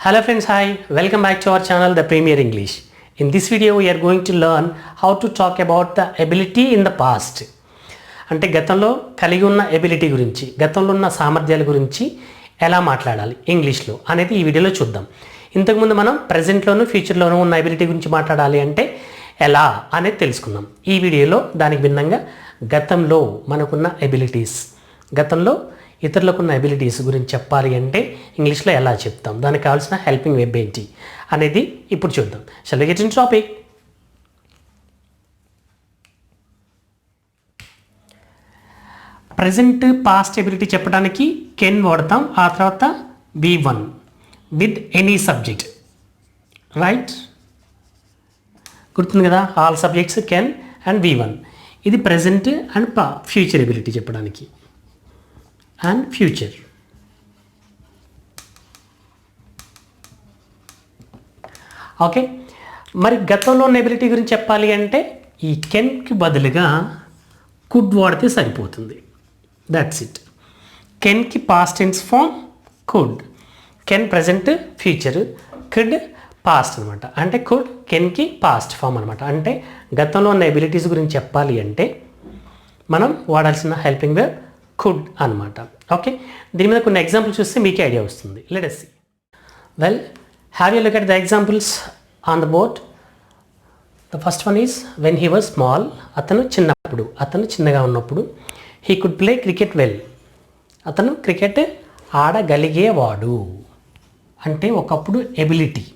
Hello friends, hi, welcome back to our channel The Premier English. In this video we are going to learn how to talk about the ability in the past. అంటే గతంలో కలిగి ఉన్న ability గురించి, గతంలో ఉన్న సామర్థ్యాల గురించి ఎలా మాట్లాడాలి ఇంగ్లీష్లో అనేది ఈ వీడియోలో చూద్దాం. ఇంతకుముందు మనం ప్రెజెంట్లోనూ ఫ్యూచర్లోనూ ఉన్న ఎబిలిటీ గురించి మాట్లాడాలి అంటే ఎలా అనేది తెలుసుకుందాం. ఈ వీడియోలో దానికి భిన్నంగా గతంలో మనకున్న ఎబిలిటీస్, గతంలో ఇతరులకున్న ఎబిలిటీస్ గురించి చెప్పాలి అంటే ఇంగ్లీష్లో ఎలా చెప్తాం, దానికి కావాల్సిన హెల్పింగ్ వెబ్ ఏంటి అనేది ఇప్పుడు చూద్దాం. Shall we get in topic. Present past ability చెప్పడానికి కెన్ వాడతాం, ఆ తర్వాత V1 with any subject, right? గుర్తుంది కదా, all subjects can and V1. ఇది ప్రజెంట్ అండ్ ఫ్యూచర్ ఎబిలిటీ చెప్పడానికి అండ్ ఫ్యూచర్. ఓకే, మరి గతంలో ఉన్న ఎబిలిటీ గురించి చెప్పాలి అంటే ఈ కెన్కి బదులుగా కుడ్ వాడితే సరిపోతుంది. That's it. కెన్కి past tense form could, can present future, could past అనమాట. అంటే కుడ్ కెన్కి పాస్ట్ ఫామ్ అనమాట. అంటే గతంలో ఉన్న ఎబిలిటీస్ గురించి చెప్పాలి అంటే మనం వాడాల్సిన హెల్పింగ్ వెబ్ కుడ్ అనమాట. ఓకే, దీని మీద కొన్ని ఎగ్జాంపుల్స్ చూస్తే మీకే ఐడియా వస్తుంది. Let us see. Well, have you look at the examples on the board. The first one is when he was small. అతను చిన్నగా ఉన్నప్పుడు. He could play cricket well. అతను క్రికెట్ ఆడగలిగేవాడు. అంటే ఒకప్పుడు ability.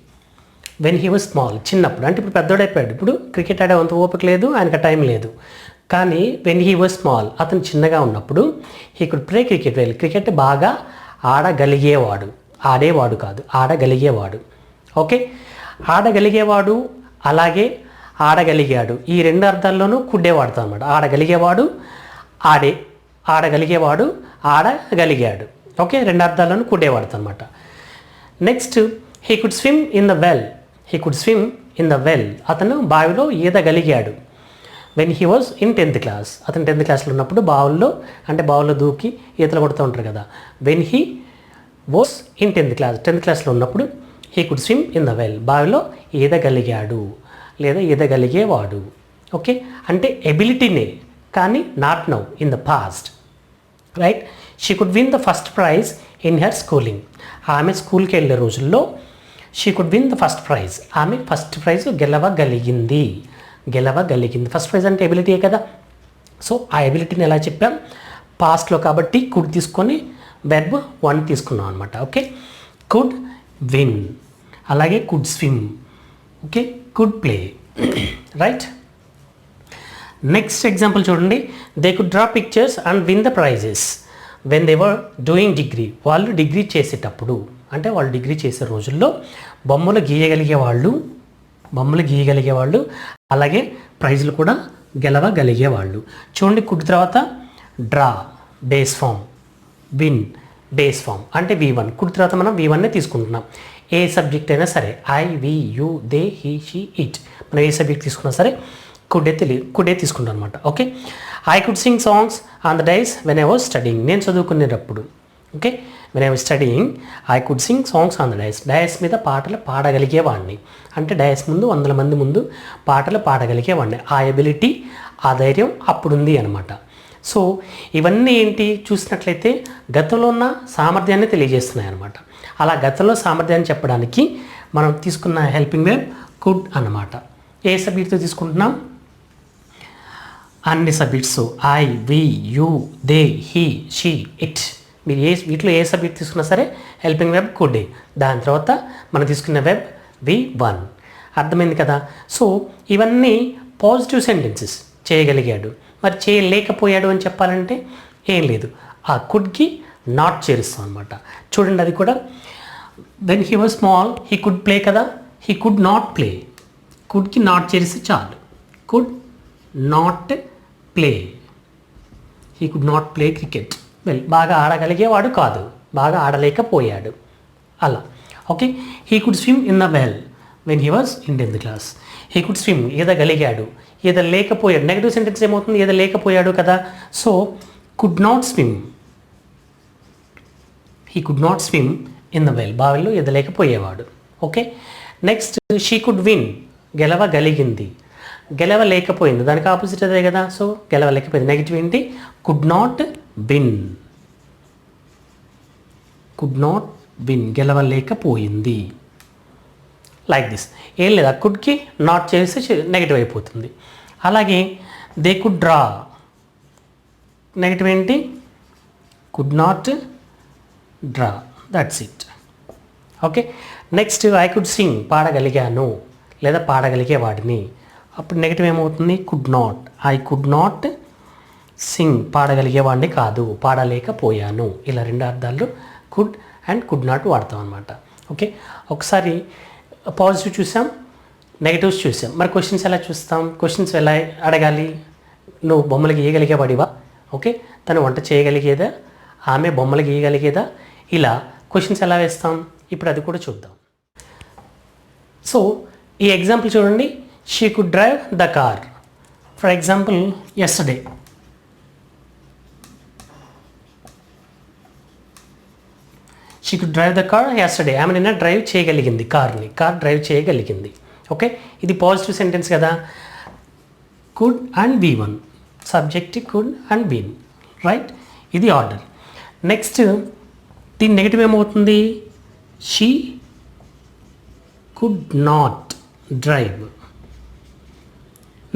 When he was small, చిన్నప్పుడు. అంటే ఇప్పుడు పెద్దోడైపోయాడు, ఇప్పుడు క్రికెట్ ఆడే అంత ఓపిక లేదు, ఆయనకు టైం లేదు. కానీ వెన్ హీ వాజ్ స్మాల్, అతను చిన్నగా ఉన్నప్పుడు he could play cricket well. Cricket బాగా ఆడగలిగేవాడు, ఆడేవాడు కాదు, ఆడగలిగేవాడు. ఓకే, ఆడగలిగేవాడు అలాగే ఆడగలిగాడు, ఈ రెండు అర్థాల్లోనూ కుడ్డే వాడతాం అనమాట. ఆడగలిగేవాడు, ఆడగలిగేవాడు, ఆడగలిగాడు. ఓకే, రెండు అర్థాల్లోనూ కుడ్డే వాడతాం అనమాట. Next, he could swim in the well. He could swim in the well. అతను బావిలో ఈదగలిగాడు. When he was in 10th class. అతను 10th క్లాస్లో ఉన్నప్పుడు బావుల్లో దూకి ఈతలు కొడుతూ ఉంటారు కదా. When he was in 10th క్లాస్లో ఉన్నప్పుడు he could swim in the well. బావిలో ఈదగలిగాడు లేదా ఈదగలిగేవాడు. ఓకే, అంటే ఎబిలిటీనే కానీ not now, in the past, right? She could win the first prize in her schooling. ఆమె స్కూల్కి వెళ్ళే రోజుల్లో she could win the first prize. ఆమె ఫస్ట్ ప్రైజ్ గెలవగలిగింది. ఫస్ట్ ప్రైజ్ అంటే ఎబిలిటీయే కదా. సో ఆ ఎబిలిటీని ఎలా చెప్పాం, పాస్ట్లో కాబట్టి కుడ్ తీసుకొని వెర్బ్ 1 తీసుకున్నాం అనమాట. ఓకే, కుడ్ విన్, అలాగే could swim, okay, could play, right? Next example చూడండి. They could draw pictures and win the prizes when they were doing degree. వాళ్ళు డిగ్రీ చేసేటప్పుడు, అంటే వాళ్ళు డిగ్రీ చేసే రోజుల్లో బొమ్మలు గీయగలిగేవాళ్ళు అలాగే ప్రైజులు కూడా గెలవగలిగేవాళ్ళు. చూడండి, కుడ్ తర్వాత draw base form, win base form అంటే V1. కుడ్ తర్వాత మనం V1నే తీసుకుంటున్నాం. ఏ సబ్జెక్ట్ అయినా సరే, I, we, you, they, he, she, it, మనం ఏ సబ్జెక్ట్ తీసుకున్నా సరే కుడే తీసుకుంటాం అనమాట. Okay, I could sing songs on the dais when I was studying. నేను చదువుకునేటప్పుడు, okay, when I was studying I could sing songs on the dais. Dais మీద పాటలు పాడగలిగేవాడిని. అంటే డైస్ ముందు 100 మంది ముందు పాటలు పాడగలిగేవాడిని. ఆ ఎబిలిటీ, ఆ ధైర్యం అప్పుడుంది అనమాట. సో ఇవన్నీ ఏంటి చూసినట్లయితే గతంలో ఉన్న సామర్థ్యాన్ని తెలియజేస్తున్నాయి అనమాట. అలా గతంలో సామర్థ్యాన్ని చెప్పడానికి మనం తీసుకున్న హెల్పింగ్ వెబ్ కుడ్ అన్నమాట. ఏ సబ్జెక్ట్తో తీసుకుంటున్నాం? అన్ని subjects. I, we, you, they, he, she, it. మీరు వీటిలో ఏ సబ్జెక్ట్ తీసుకున్నా సరే హెల్పింగ్ వెబ్ కుడ్డే. దాని తర్వాత మనం తీసుకున్న వెబ్ V1. అర్థమైంది కదా. సో ఇవన్నీ పాజిటివ్ సెంటెన్సెస్. చేయగలిగాడు, మరి చేయలేకపోయాడు అని చెప్పాలంటే ఏం లేదు, ఆ కుడ్కి నాట్ చేరుస్తాం అనమాట. చూడండి, అది కూడా when he was small he could play కదా, హీ కుడ్ నాట్ ప్లే. కుడ్కి నాట్ చేరిస్తే చాలు, could not play. He could not play cricket well. బాగా ఆడగలిగేవాడు కాదు, బాగా ఆడలేకపోయాడు అలా. Okay, he could swim in the well when he was in 10th class. He could swim, ఈదగలిగాడు. ఈదలేకపోయాడు, నెగటివ్ సెంటెన్స్ ఏమవుతుంది, ఈదలేకపోయాడు కదా. So could not swim, he could not swim in the well, బావిలో ఈదలేకపోయేవాడు. Okay, next she could win, గెలవగలిగింది. గెలవలేకపోయింది, దానికి opposite అదే కదా. సో గెలవలేకపోయింది, నెగిటివ్ ఏంటి? Could not win. Could not win, గెలవలేకపోయింది. Like this. ఏం లేదా, కుడ్కి నాట్ చేస్తే నెగిటివ్ అయిపోతుంది. అలాగే దే కుడ్ డ్రా, నెగిటివ్ ఏంటి? Could not draw, that's it. Okay, next I could sing, పాడగలిగాను లేదా పాడగలిగేవాడిని. అప్పుడు నెగిటివ్ ఏమవుతుంది? Could not. I could not sing, పాడగలిగేవాడిని కాదు, పాడలేకపోయాను. ఇలా రెండు అర్థాలు కుడ్ అండ్ కుడ్ నాట్ వాడతాం అనమాట. ఓకే, ఒకసారి పాజిటివ్ చూసాం, నెగిటివ్స్ చూసాం. మరి క్వశ్చన్స్ ఎలా చూస్తాం? క్వశ్చన్స్ ఎలా అడగాలి? నువ్వు బొమ్మలు గీయగలిగేవాడివా? ఓకే, తను వంట చేయగలిగేదా? ఆమె బొమ్మలు గీయగలిగేదా? ఇలా క్వశ్చన్స్ ఎలా వేస్తాం? ఇప్పుడు అది కూడా చూద్దాం. సో ఈ ఎగ్జాంపుల్ చూడండి. She could drive the car. For example yesterday. She could drive the car yesterday. ఆమె నిన్న డ్రైవ్ చేయగలిగింది కార్ని, కార్ డ్రైవ్ చేయగలిగింది. ఓకే, ఇది పాజిటివ్ సెంటెన్స్ కదా. Could and V1, subject could and been, right. ఇది ఆర్డర్. నెక్స్ట్ దీని నెగిటివ్ ఏమవుతుంది? She could not drive,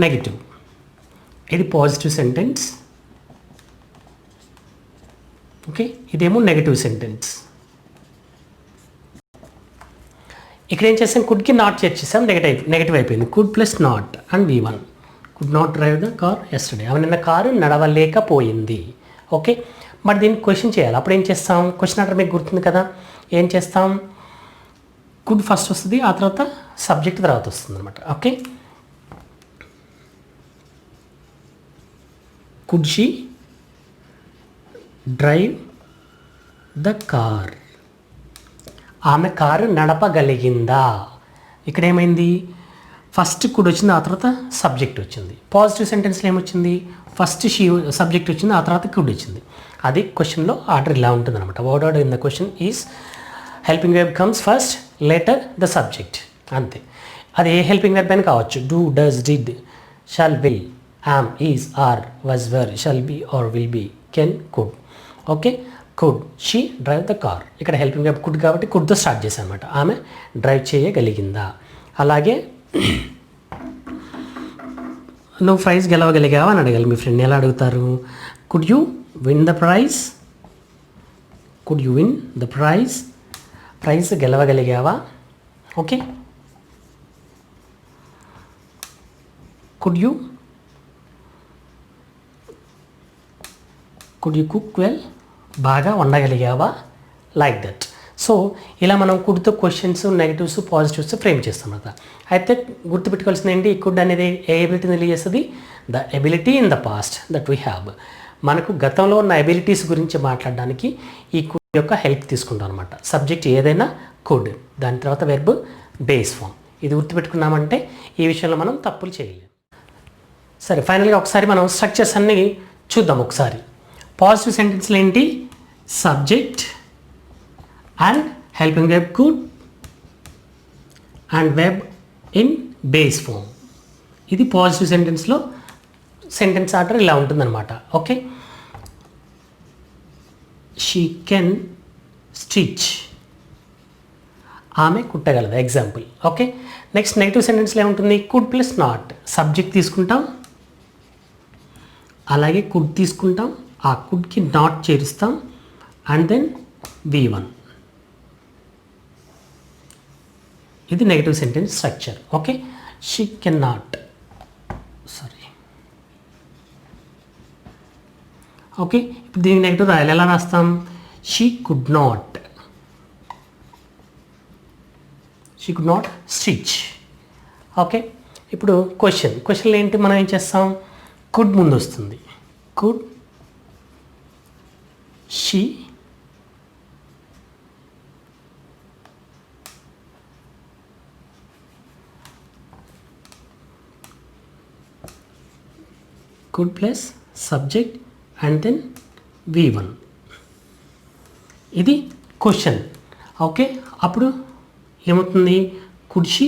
negative. ఇది పాజిటివ్ సెంటెన్స్. ఓకే, ఇదేమో నెగిటివ్ సెంటెన్స్. ఇక్కడ ఏం చేసాం? కుడ్కి నాట్ చేర్చేసాం, నెగిటివ్ అయిపోయింది. Could plus not and V1. Could not drive the car yesterday. ఆమె నిన్న కారు నడవలేకపోయింది. ఓకే, మరి దీన్ని క్వశ్చన్ చేయాలి. అప్పుడు ఏం చేస్తాం? క్వశ్చన్ ఆర్డర్ మీకు గుర్తుంది కదా. ఏం చేస్తాం? కుడ్ ఫస్ట్ వస్తుంది, ఆ తర్వాత సబ్జెక్ట్ తర్వాత వస్తుంది అనమాట. Okay, could she drive the car. ఆమె కారు నడపగలిగిందా? ఇక్కడ ఏమైంది? ఫస్ట్ కుడ్ వచ్చింది, ఆ తర్వాత సబ్జెక్ట్ వచ్చింది. పాజిటివ్ సెంటెన్స్లో ఏమొచ్చింది? ఫస్ట్ షీ సబ్జెక్ట్ వచ్చింది, ఆ తర్వాత కుడ్ వచ్చింది. అది క్వశ్చన్లో ఆర్డర్ ఇలా ఉంటుంది అనమాట. Word order in the question is helping verb comes first, later the subject, అంతే. అది ఏ హెల్పింగ్ వెర్బ్ అయినా కావచ్చు. Do, does, did, shall, will, am, is, are, was, were, shall be or will be, can, could. Okay, could she drive the car. ఇక్కడ helping verb could కాబట్టి కుడ్తో start చేశాను అనమాట. ఆమె డ్రైవ్ చేయగలిగిందా. అలాగే నువ్వు ప్రైజ్ గెలవగలిగావా అని అడగాలి. మీ ఫ్రెండ్ ఎలా అడుగుతారు? Could you win the prize? Could you win the prize? Prize గెలవగలిగావా? Okay, could you cook well? బాగా వండగలిగావా? Like that. సో ఇలా మనం కుడ్తో క్వశ్చన్స్, నెగిటివ్స్, పాజిటివ్స్ ఫ్రేమ్ చేస్తాం కదా. అయితే గుర్తుపెట్టుకోవాల్సింది ఏంటి? ఈ కుడ్ అనేది ఏ ఎబిలిటీని తెలియజేస్తుంది? The ability in the past that we have. మనకు గతంలో ఉన్న ఎబిలిటీస్ గురించి మాట్లాడడానికి ఈ కుడ్ యొక్క హెల్ప్ తీసుకుంటాం అనమాట. సబ్జెక్ట్ ఏదైనా కుడ్, దాని తర్వాత వెర్బ్ బేస్ ఫామ్. ఇది గుర్తుపెట్టుకున్నామంటే ఈ విషయంలో మనం తప్పులు చేయలేము. సరే, ఫైనల్గా ఒకసారి మనం స్ట్రక్చర్స్ అన్నీ చూద్దాం ఒకసారి. పాజిటివ్ సెంటెన్స్లు ఏంటి? Subject and helping verb could and verb in base form. ఇది పాజిటివ్ సెంటెన్స్లో సెంటెన్స్ ఆర్డర్ ఇలా ఉంటుందన్నమాట. ఓకే, షీ కెన్ స్టిచ్, ఆమె కుట్టగలదు, ఎగ్జాంపుల్. ఓకే, నెక్స్ట్ నెగిటివ్ సెంటెన్స్లో ఏముంటుంది? కుడ్ ప్లస్ నాట్, సబ్జెక్ట్ తీసుకుంటాం, అలాగే కుడ్ తీసుకుంటాం, ఆ కుడ్కి నాట్ చేరుస్తాం, అండ్ దెన్ V1. ఇది negative sentence structure. Okay, she can not, sorry. Okay, ఇప్పుడు దీనికి నెగిటివ్ రాయాలి. ఎలా రాస్తాం? She could not, she could not stitch. Okay, ఇప్పుడు క్వశ్చన్లో ఏంటి? మనం ఏం చేస్తాం? కుడ్ ముందు వస్తుంది. Could she could plus subject and then V1. ఇది క్వశ్చన్. ఓకే, అప్పుడు ఏమవుతుంది? Could she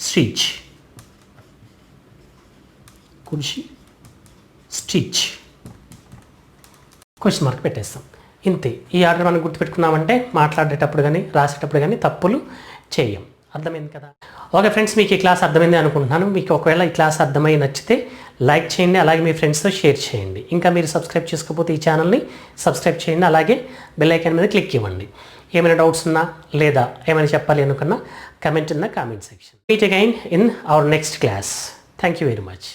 stitch, could she stitch, question mark పెట్టేస్తాం. ఇంతే. ఈ ఆర్డర్ మనం గుర్తుపెట్టుకున్నామంటే మాట్లాడేటప్పుడు కానీ రాసేటప్పుడు కానీ తప్పులు చేయం. అర్థమైంది కదా? ఓకే ఫ్రెండ్స్, మీకు ఈ క్లాస్ అర్థమైంది అనుకుంటున్నాను. మీకు ఒకవేళ ఈ క్లాస్ అర్థమై నచ్చితే లైక్ చేయండి, అలాగే మీ ఫ్రెండ్స్తో షేర్ చేయండి. ఇంకా మీరు సబ్స్క్రైబ్ చేసుకోకపోతే ఈ ఛానల్ని సబ్స్క్రైబ్ చేయండి, అలాగే బెల్ ఐకాన్ మీద క్లిక్ ఇవ్వండి. ఏమైనా డౌట్స్ ఉన్నా లేదా ఏమైనా చెప్పాలి అనుకున్నా comment in the comment section. Meet again in our next class. Thank you very much.